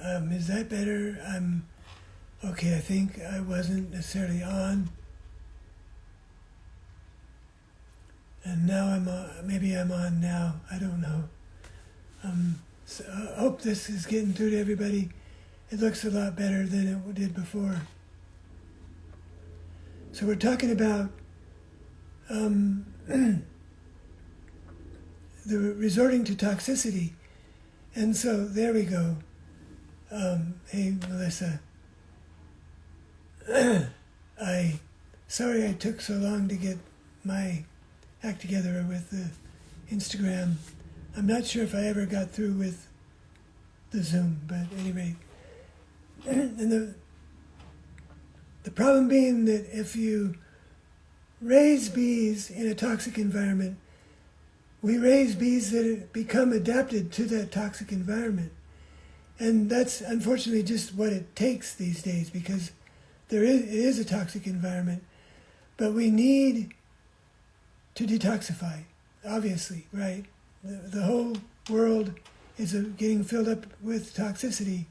Is that better? Okay, I think I wasn't necessarily on. And now I'm on. Maybe I'm on now. I don't know. So I hope this is getting through to everybody. It looks a lot better than it did before. So we're talking about the resorting to toxicity. And so there we go. Hey, Melissa. Sorry I took so long to get my act together with the Instagram. I'm not sure if I ever got through with the Zoom, but anyway. And the problem being that if you raise bees in a toxic environment, we raise bees that become adapted to that toxic environment. And that's unfortunately just what it takes these days, because it is a toxic environment. But we need to detoxify, obviously, right? The whole world is getting filled up with toxicity.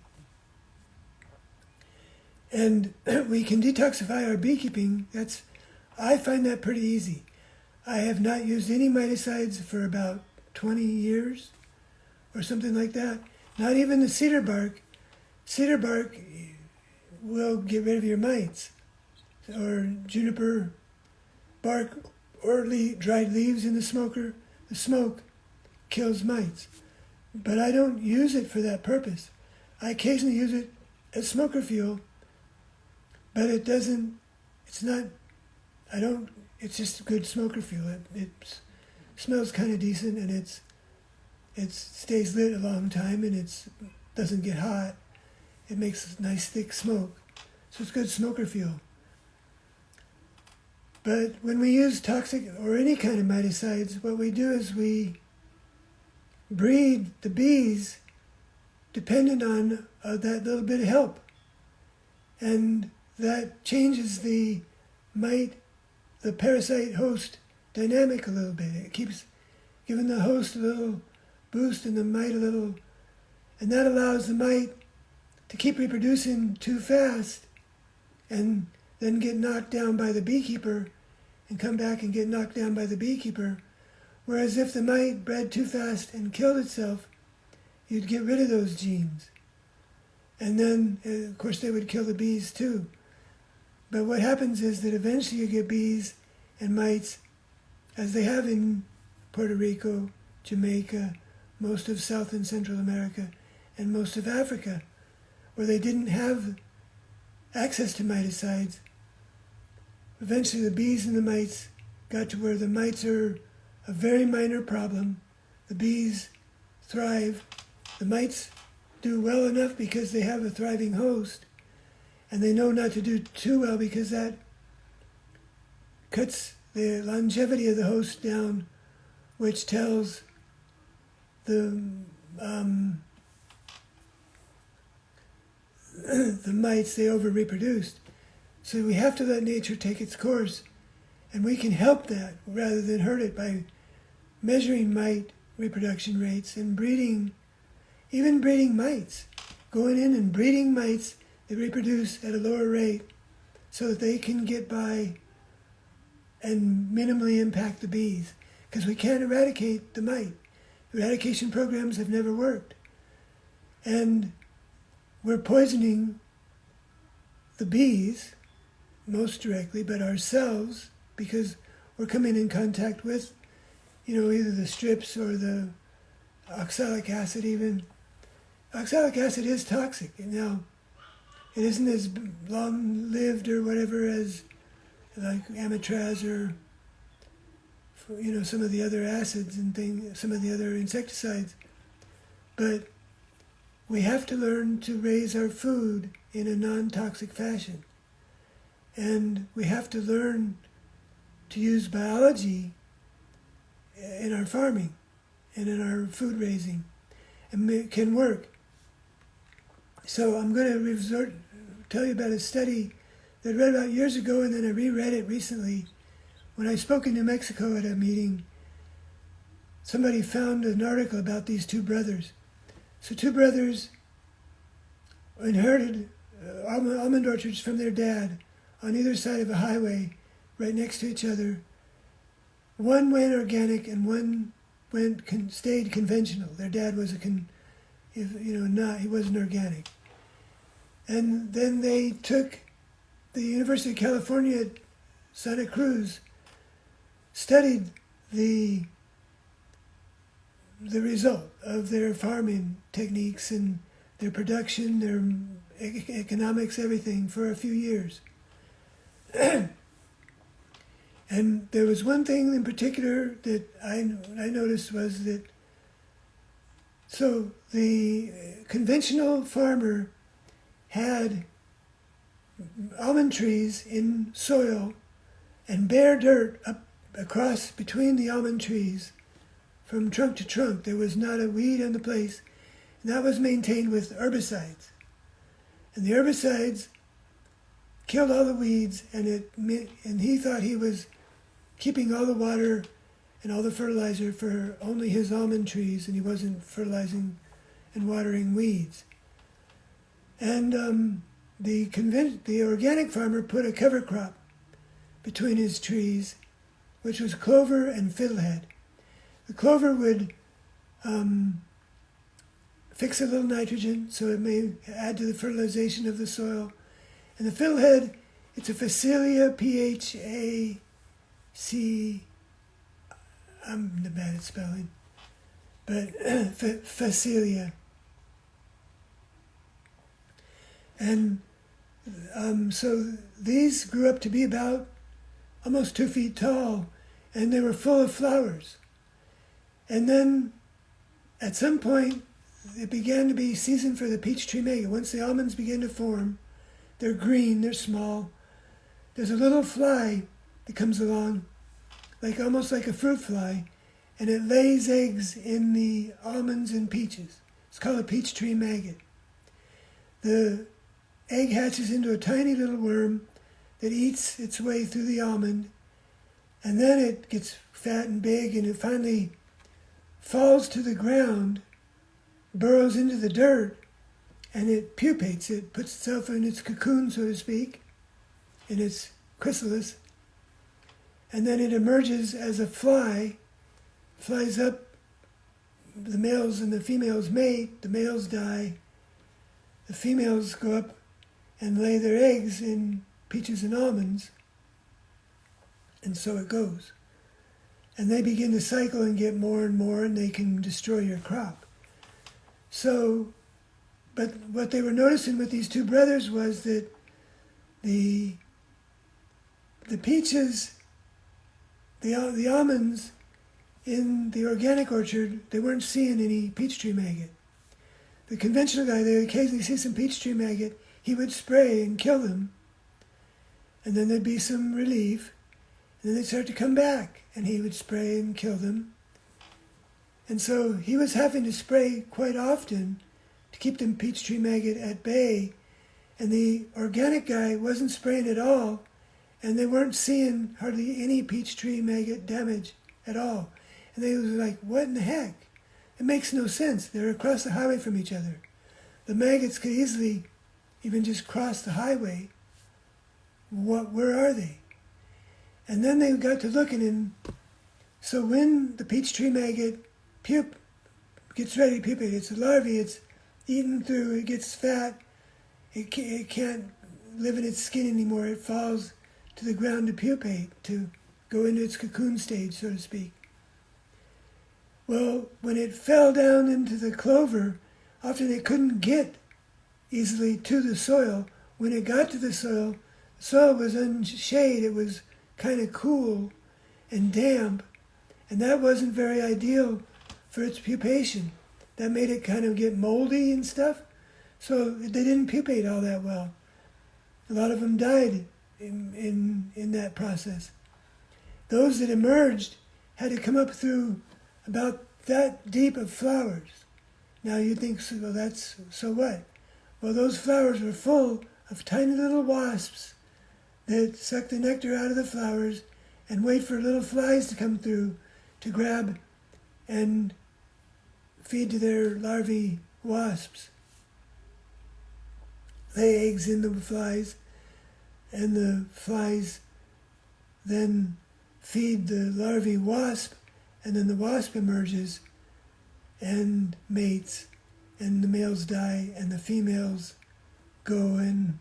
And we can detoxify our beekeeping. I find that pretty easy. I have not used any miticides for about 20 years or something like that. Not even the cedar bark. Cedar bark will get rid of your mites. Or juniper bark or dried leaves in the smoker. The smoke kills mites. But I don't use it for that purpose. I occasionally use it as smoker fuel, but it's just good smoker fuel. It smells kind of decent, and it stays lit a long time, and it doesn't get hot. It makes nice thick smoke. So it's good smoker fuel. But when we use toxic or any kind of miticides, what we do is we breed the bees dependent on that little bit of help. And that changes the parasite host dynamic a little bit. It keeps giving the host a little boost and the mite a little, and that allows the mite to keep reproducing too fast and then get knocked down by the beekeeper and come back and get knocked down by the beekeeper. Whereas if the mite bred too fast and killed itself, you'd get rid of those genes. And then, of course, they would kill the bees too. But what happens is that eventually you get bees and mites, as they have in Puerto Rico, Jamaica, most of South and Central America, and most of Africa, where they didn't have access to miticides. Eventually the bees and the mites got to where the mites are a very minor problem. The bees thrive. The mites do well enough because they have a thriving host, and they know not to do too well because that cuts the longevity of the host down, which tells the mites they over-reproduced. So we have to let nature take its course, and we can help that rather than hurt it by measuring mite reproduction rates and even breeding mites, going in and breeding mites that reproduce at a lower rate so that they can get by and minimally impact the bees, because we can't eradicate the mite. Eradication programs have never worked. And we're poisoning the bees most directly, but ourselves, because we're coming in contact with, either the strips or the oxalic acid even. Oxalic acid is toxic. Now, it isn't as long-lived or whatever as like amitraz or some of the other acids and things, some of the other insecticides. But we have to learn to raise our food in a non-toxic fashion. And we have to learn to use biology in our farming and in our food raising. And it can work. So I'm going to tell you about a study that I read about years ago, and then I reread it recently. When I spoke in New Mexico at a meeting, somebody found an article about these two brothers. So two brothers inherited almond orchards from their dad on either side of a highway, right next to each other. One went organic and one stayed conventional. Their dad was he wasn't organic. And then they took the University of California at Santa Cruz, studied the result of their farming techniques and their production, their economics, everything for a few years. And there was one thing in particular that I noticed was that, so the conventional farmer had almond trees in soil and bare dirt up across between the almond trees from trunk to trunk. There was not a weed on the place, and that was maintained with herbicides. And the herbicides killed all the weeds, and he thought he was keeping all the water and all the fertilizer for only his almond trees, and he wasn't fertilizing and watering weeds. And the organic farmer put a cover crop between his trees, which was clover and fiddlehead. The clover would fix a little nitrogen, so it may add to the fertilization of the soil. And the fiddlehead, it's a Phacelia, Phac. I'm bad at spelling, but Phacelia. And so these grew up to be about almost 2 feet tall, and they were full of flowers. And then at some point, it began to be season for the peach tree maggot. Once the almonds begin to form, they're green, they're small. There's a little fly that comes along, almost like a fruit fly, and it lays eggs in the almonds and peaches. It's called a peach tree maggot. The egg hatches into a tiny little worm that eats its way through the almond, and then it gets fat and big, and it finally falls to the ground, burrows into the dirt, and it pupates. It puts itself in its cocoon, so to speak, in its chrysalis, and then it emerges as a fly, flies up. The males and the females mate, the males die, the females go up and lay their eggs in peaches and almonds, and so it goes. And they begin to cycle and get more and more, and they can destroy your crop. So, but what they were noticing with these two brothers was that the peaches, the almonds in the organic orchard, they weren't seeing any peach tree maggot. The conventional guy, they would occasionally see some peach tree maggot. He would spray and kill them, and then there'd be some relief, and then they'd start to come back, and he would spray and kill them. And so he was having to spray quite often to keep the peach tree maggot at bay, and the organic guy wasn't spraying at all, and they weren't seeing hardly any peach tree maggot damage at all. And they was like, what in the heck? It makes no sense. They're across the highway from each other. The maggots could easily even just cross the highway. Where are they? And then they got to looking, and so when the peach tree maggot gets ready to pupate, it's a larvae, it's eaten through, it gets fat, it can't live in its skin anymore, it falls to the ground to pupate, to go into its cocoon stage, so to speak. Well, when it fell down into the clover, often it couldn't get easily to the soil. When it got to the soil was unshade, it was kind of cool and damp, and that wasn't very ideal for its pupation. That made it kind of get moldy and stuff, so they didn't pupate all that well. A lot of them died in that process. Those that emerged had to come up through about that deep of flowers. Now you think, well, so what? Well, those flowers were full of tiny little wasps that suck the nectar out of the flowers and wait for little flies to come through to grab and feed to their larvae wasps. lay eggs in the flies, and the flies then feed the larvae wasp, and then the wasp emerges and mates, and the males die, and the females go and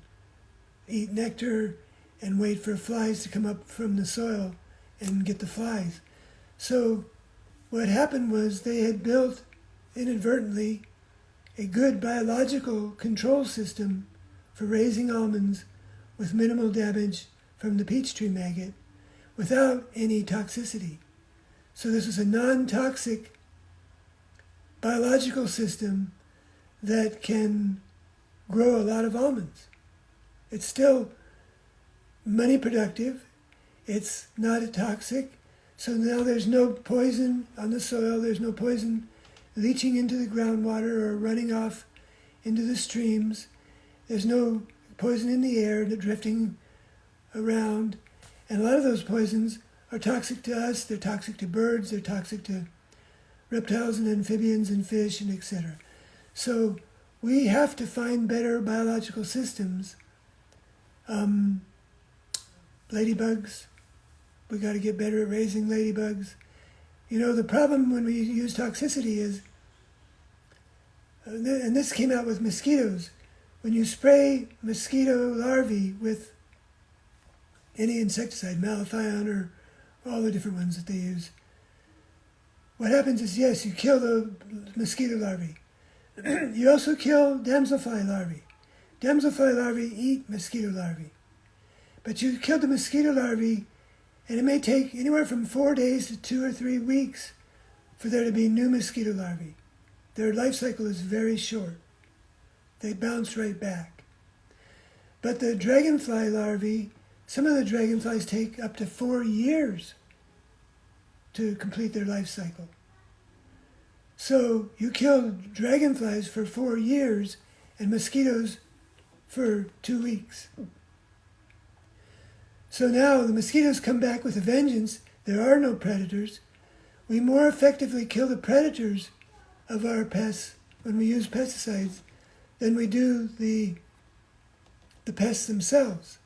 eat nectar and wait for flies to come up from the soil and get the flies. So what happened was they had built inadvertently a good biological control system for raising almonds with minimal damage from the peach tree maggot without any toxicity. So this is a non-toxic biological system that can grow a lot of almonds. It's still money productive. It's not toxic. So now there's no poison on the soil. There's no poison leaching into the groundwater or running off into the streams. There's no poison in the air drifting around. And a lot of those poisons are toxic to us. They're toxic to birds. They're toxic to reptiles and amphibians and fish and etc. So we have to find better biological systems. Ladybugs, we got to get better at raising ladybugs. You know, the problem when we use toxicity is, and this came out with mosquitoes, when you spray mosquito larvae with any insecticide, malathion or all the different ones that they use, what happens is, yes, you kill the mosquito larvae. You also kill damselfly larvae. Damselfly larvae eat mosquito larvae. But you kill the mosquito larvae, and it may take anywhere from 4 days to 2 or 3 weeks for there to be new mosquito larvae. Their life cycle is very short. They bounce right back. But the dragonfly larvae, some of the dragonflies take up to 4 years to complete their life cycle. So you kill dragonflies for 4 years and mosquitoes for 2 weeks. So now the mosquitoes come back with a vengeance. There are no predators. We more effectively kill the predators of our pests when we use pesticides than we do the pests themselves.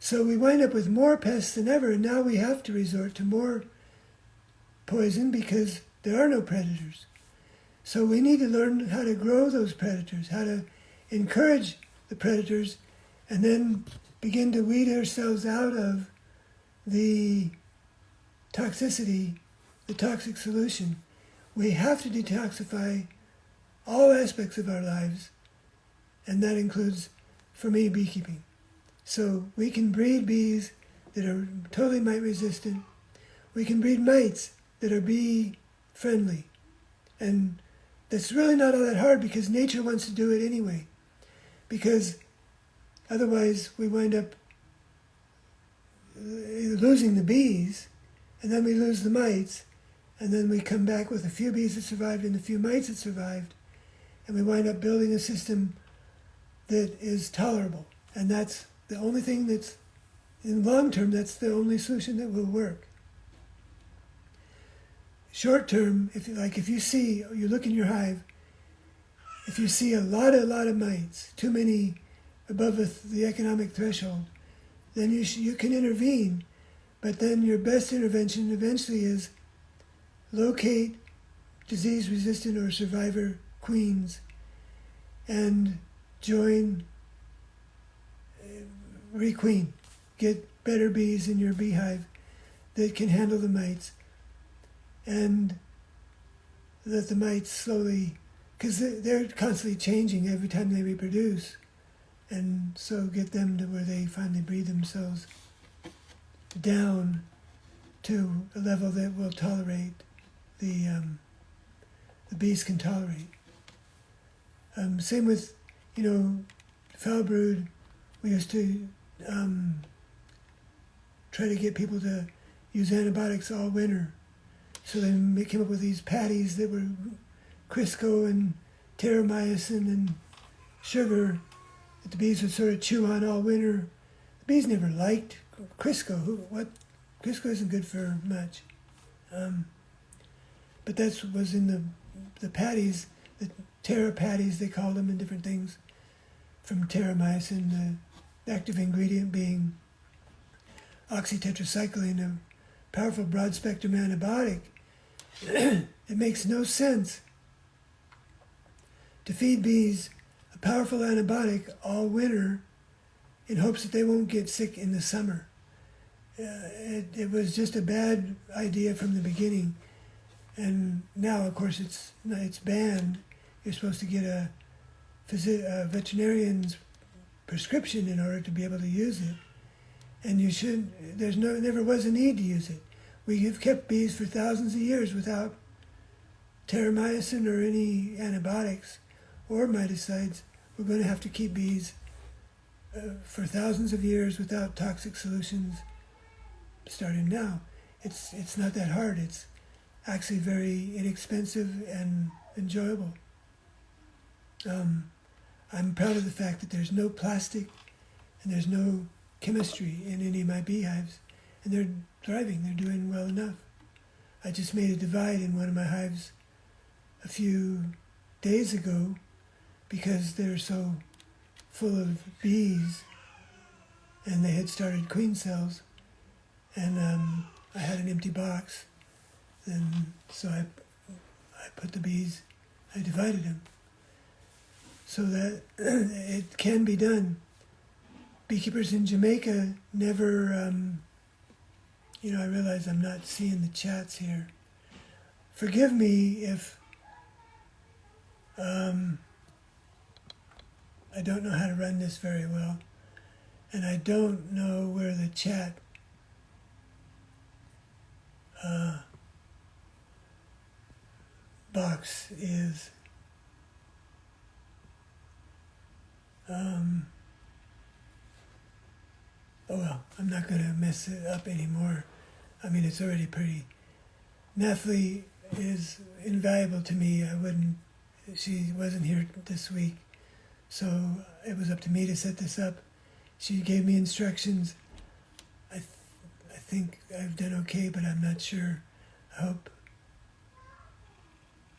So we wind up with more pests than ever, and now we have to resort to more poison because there are no predators. So we need to learn how to grow those predators, how to encourage the predators, and then begin to weed ourselves out of the toxicity, the toxic solution. We have to detoxify all aspects of our lives, and that includes, for me, beekeeping. So we can breed bees that are totally mite resistant. We can breed mites that are bee friendly. And that's really not all that hard because nature wants to do it anyway. Because otherwise we wind up losing the bees, and then we lose the mites, and then we come back with a few bees that survived and a few mites that survived, and we wind up building a system that is tolerable. And that's the only thing that's, in the long term, that's the only solution that will work. Short term, if you see, you look in your hive, if you see a lot of mites, too many above the economic threshold, then you can intervene. But then your best intervention eventually is locate disease-resistant or survivor queens and join, requeen. Get better bees in your beehive that can handle the mites, and let the mites slowly, because they're constantly changing every time they reproduce, and so get them to where they finally breed themselves down to a level that will tolerate the bees can tolerate. Same with, foul brood. We used to try to get people to use antibiotics all winter. So they came up with these patties that were Crisco and terramycin and sugar that the bees would sort of chew on all winter. The bees never liked Crisco. Crisco isn't good for much. But that was in the patties, the terra patties they called them, and different things from terramycin, the active ingredient being oxytetracycline, a powerful broad-spectrum antibiotic. It makes no sense to feed bees a powerful antibiotic all winter in hopes that they won't get sick in the summer. It was just a bad idea from the beginning. And now, of course, it's banned. You're supposed to get a veterinarian's prescription in order to be able to use it. And you should. Never was a need to use it. We have kept bees for thousands of years without terramycin or any antibiotics or miticides. We're going to have to keep bees for thousands of years without toxic solutions starting now. It's not that hard. It's actually very inexpensive and enjoyable. I'm proud of the fact that there's no plastic and there's no chemistry in any of my beehives, and they're thriving. They're doing well enough. I just made a divide in one of my hives a few days ago because they're so full of bees, and they had started queen cells, and I had an empty box, and so I put the bees, I divided them so that it can be done. Beekeepers in Jamaica never, I realize I'm not seeing the chats here. Forgive me if I don't know how to run this very well, and I don't know where the chat box is. Oh well, I'm not going to mess it up anymore. I mean, it's already pretty. Nathalie is invaluable to me. She wasn't here this week, so it was up to me to set this up. She gave me instructions. I think I've done okay, but I'm not sure. I hope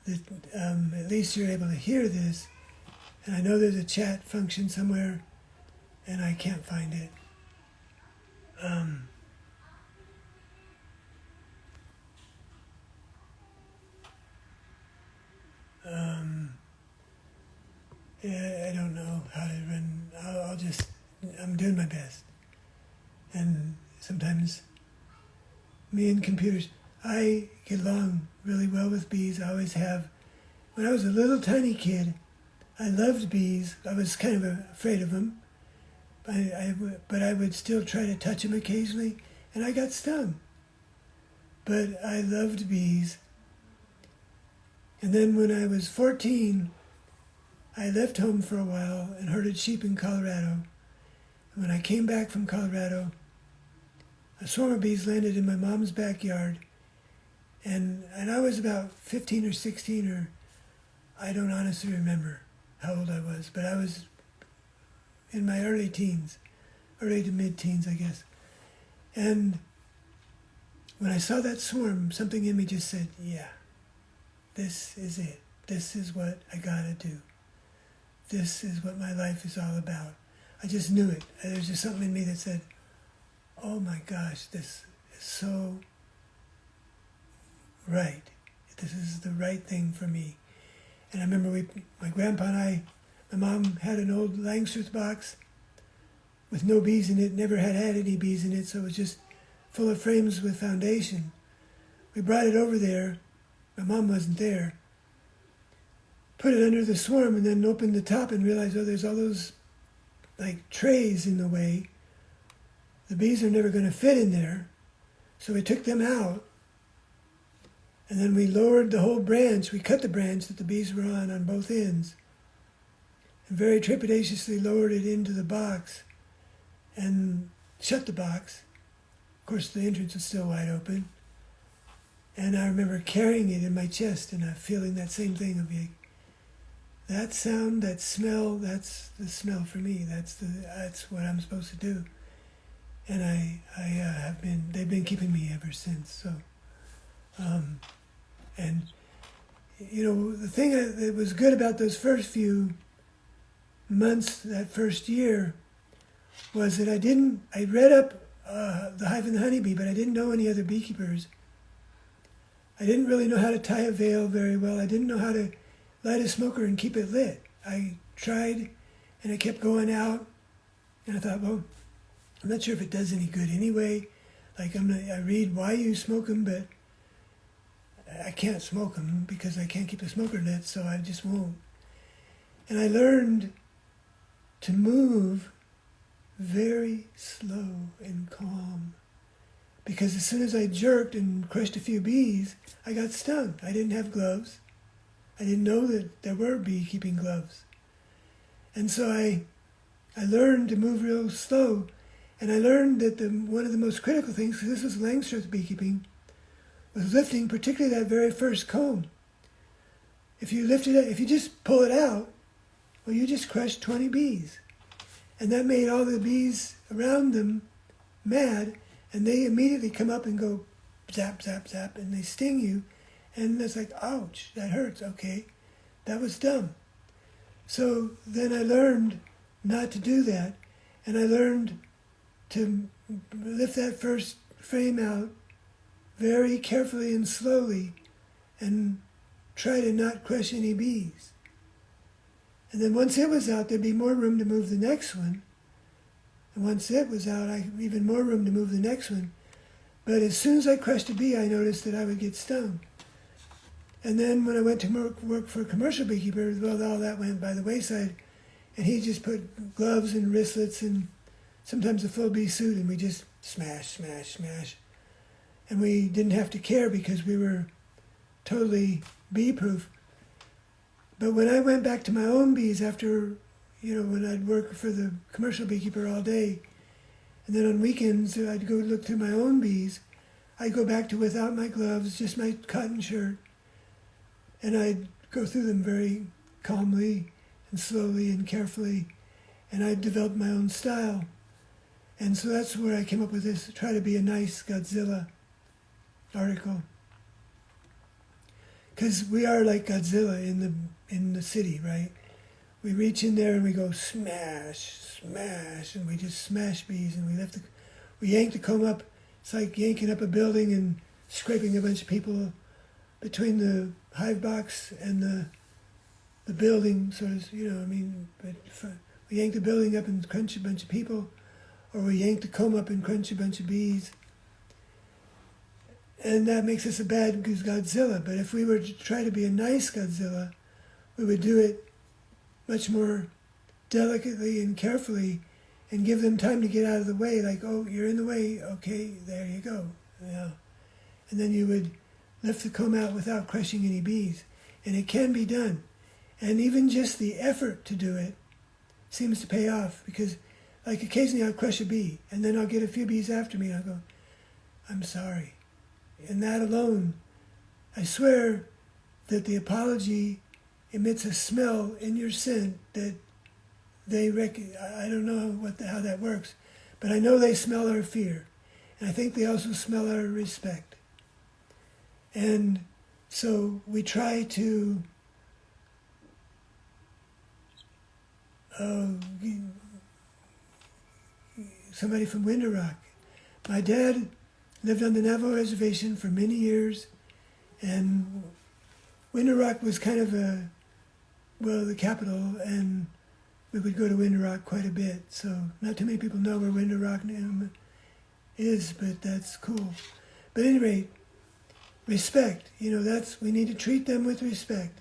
that at least you're able to hear this. And I know there's a chat function somewhere, and I can't find it. I don't know how to run. I'm doing my best. And sometimes me and computers, I get along really well with bees. I always have. When I was a little tiny kid, I loved bees. I was kind of afraid of them. But I would still try to touch them occasionally, and I got stung. But I loved bees. And then when I was 14, I left home for a while and herded sheep in Colorado. And when I came back from Colorado, a swarm of bees landed in my mom's backyard. And I was about 15 or 16, or I don't honestly remember how old I was, but I was in my early to mid-teens, I guess. And when I saw that swarm, something in me just said, yeah, this is it. This is what I gotta do. This is what my life is all about. I just knew it. There's just something in me that said, oh my gosh, this is so right. This is the right thing for me. And I remember my grandpa and my mom had an old Langstroth box with no bees in it, never had any bees in it, so it was just full of frames with foundation. We brought it over there. My mom wasn't there. Put it under the swarm and then opened the top and realized, oh, there's all those trays in the way. The bees are never going to fit in there. So we took them out. And then we lowered the whole branch. We cut the branch that the bees were on both ends. And very trepidatiously lowered it into the box and shut the box. Of course, the entrance was still wide open. And I remember carrying it in my chest and feeling that same thing of that sound, that smell, that's the smell for me. That's what I'm supposed to do. And they've been keeping me ever since. So, and the thing that was good about those first few months that first year was that I read up the hive and the honeybee, but I didn't know any other beekeepers. I didn't really know how to tie a veil very well. I didn't know how to light a smoker and keep it lit. I tried, and I kept going out, and I thought, well, I'm not sure if it does any good anyway. Like I read why you smoke them, but I can't smoke them because I can't keep the smoker lit, so I just won't. And I learned to move very slow and calm, because as soon as I jerked and crushed a few bees, I got stung. I didn't have gloves. I didn't know that there were beekeeping gloves. And so I learned to move real slow, and I learned that one of the most critical things, because this was Langstroth beekeeping, was lifting, particularly that very first comb. If you lift it, if you just pull it out, well, you just crushed 20 bees. And that made all the bees around them mad, and they immediately come up and go zap, zap, zap, and they sting you. And it's like, ouch, that hurts. Okay, that was dumb. So then I learned not to do that, and I learned to lift that first frame out very carefully and slowly and try to not crush any bees. And then once it was out, there'd be more room to move the next one. And once it was out, I had even more room to move the next one. But as soon as I crushed a bee, I noticed that I would get stung. And then when I went to work for a commercial beekeeper, well, all that went by the wayside. And he just put gloves and wristlets and sometimes a full bee suit, and we just smash, smash, smash. And we didn't have to care because we were totally bee-proof. But when I went back to my own bees after, when I'd work for the commercial beekeeper all day, and then on weekends I'd go look through my own bees, I'd go back to without my gloves, just my cotton shirt, and I'd go through them very calmly and slowly and carefully, and I'd develop my own style. And so that's where I came up with this, try to be a nice Godzilla article. Because we are like Godzilla in the city, right? We reach in there and we go smash, smash, and we just smash bees, and we yank the comb up. It's like yanking up a building and scraping a bunch of people between the hive box and the building, sort of, but we yank the building up and crunch a bunch of people, or we yank the comb up and crunch a bunch of bees. And that makes us a bad Godzilla. But if we were to try to be a nice Godzilla, we would do it much more delicately and carefully and give them time to get out of the way. Like, oh, you're in the way. Okay, there you go. Yeah. And then you would lift the comb out without crushing any bees. And it can be done. And even just the effort to do it seems to pay off, because like occasionally I'll crush a bee and then I'll get a few bees after me and I'll go, I'm sorry. And that alone, I swear that the apology emits a smell in your scent that they I don't know how that works, but I know they smell our fear. And I think they also smell our respect. And so we try to somebody from Winter Rock. My dad lived on the Navajo reservation for many years, and Winter Rock was kind of the capital, and we would go to Winter Rock quite a bit. So not too many people know where Winter Rock is, but that's cool. But at any rate, respect. We need to treat them with respect.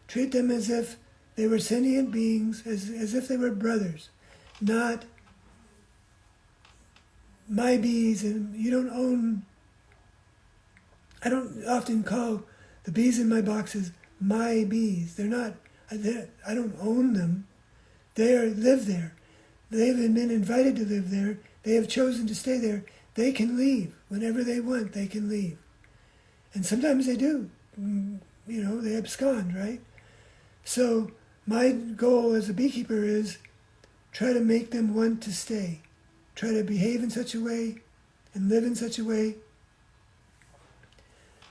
Treat them as if they were sentient beings, as if they were brothers, not my bees, and you don't own. I don't often call the bees in my boxes my bees. They're not. I don't own them. They live there. They've been invited to live there. They have chosen to stay there. They can leave whenever they want. They can leave, and sometimes they do. They abscond, right? So my goal as a beekeeper is try to make them want to stay. Try to behave in such a way and live in such a way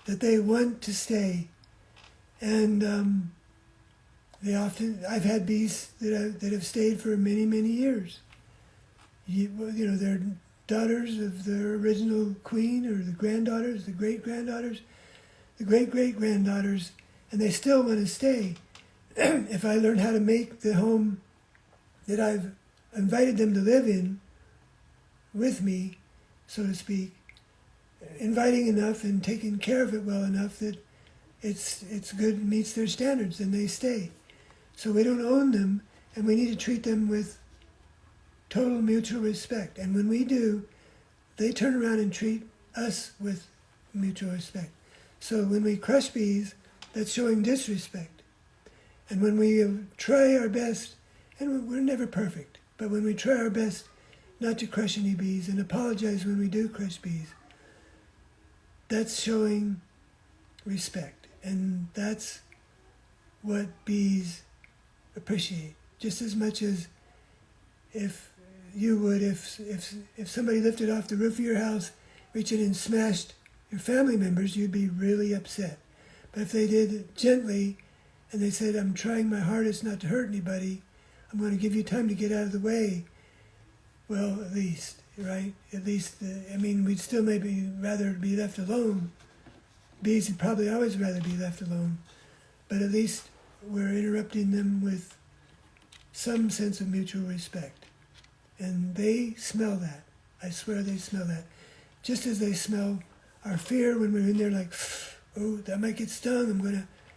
that they want to stay. And I've had bees that have stayed for many, many years. They're daughters of their original queen, or the granddaughters, the great-granddaughters, the great-great-granddaughters, and they still want to stay. If I learn how to make the home that I've invited them to live in with me, so to speak, inviting enough and taking care of it well enough that it's good, meets their standards, and they stay. So we don't own them, and we need to treat them with total mutual respect. And when we do, they turn around and treat us with mutual respect. So when we crush bees, that's showing disrespect. And when we try our best, and we're never perfect, but when we try our best not to crush any bees and apologize when we do crush bees, that's showing respect. And that's what bees appreciate, just as much as if you would if somebody lifted off the roof of your house, reached in and smashed your family members, you'd be really upset. But if they did it gently and they said, I'm trying my hardest not to hurt anybody, I'm going to give you time to get out of the way, well, at least, right? At least, we'd still maybe rather be left alone. Bees would probably always rather be left alone. But at least we're interrupting them with some sense of mutual respect. And they smell that. I swear they smell that. Just as they smell our fear when we're in there like, oh, that might get stung,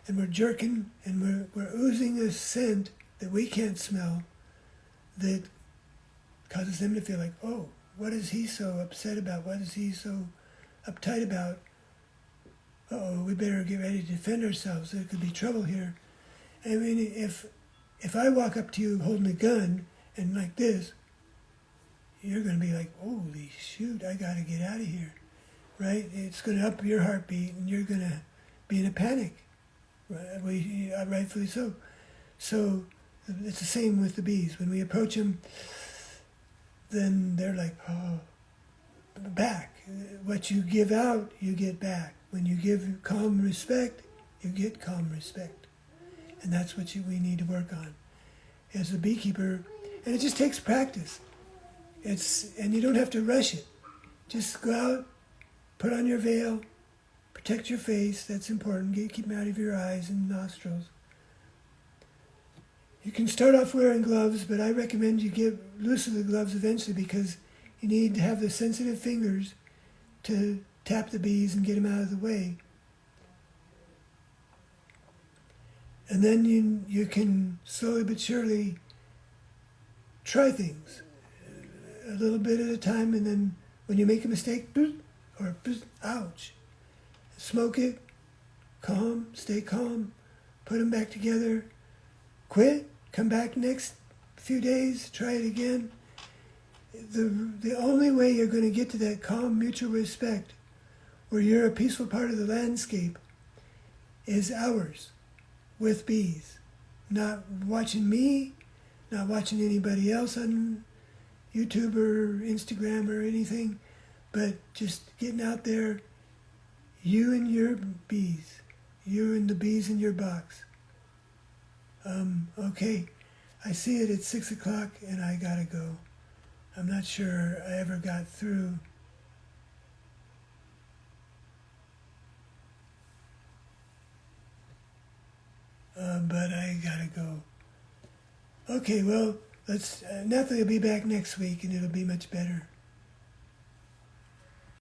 and we're jerking, and we're oozing a scent that we can't smell that causes them to feel like, oh, what is he so upset about? What is he so uptight about? Uh-oh, we better get ready to defend ourselves. There could be trouble here. I mean, if I walk up to you holding a gun and like this, you're going to be like, holy shoot, I got to get out of here, right? It's going to up your heartbeat, and you're going to be in a panic, right? Rightfully so. So it's the same with the bees. When we approach them, then they're like, oh, back. What you give out, you get back. When you give calm respect, you get calm respect. And that's what we need to work on as a beekeeper. And it just takes practice. And you don't have to rush it. Just go out, put on your veil, protect your face. That's important. Keep them out of your eyes and nostrils. You can start off wearing gloves, but I recommend you get loose of the gloves eventually, because you need to have the sensitive fingers to tap the bees and get them out of the way. And then you can slowly but surely try things a little bit at a time, and then when you make a mistake, or ouch, smoke it, calm, stay calm, put them back together, quit, come back next few days, try it again. The only way you're going to get to that calm mutual respect, where you're a peaceful part of the landscape, is hours with bees. Not watching me, not watching anybody else on YouTube or Instagram or anything, but just getting out there, you and your bees, you and the bees in your box. Okay, I see it at 6 o'clock and I gotta go. I'm not sure I ever got through. But I gotta go. Okay, well, Nathalie will be back next week, and it'll be much better.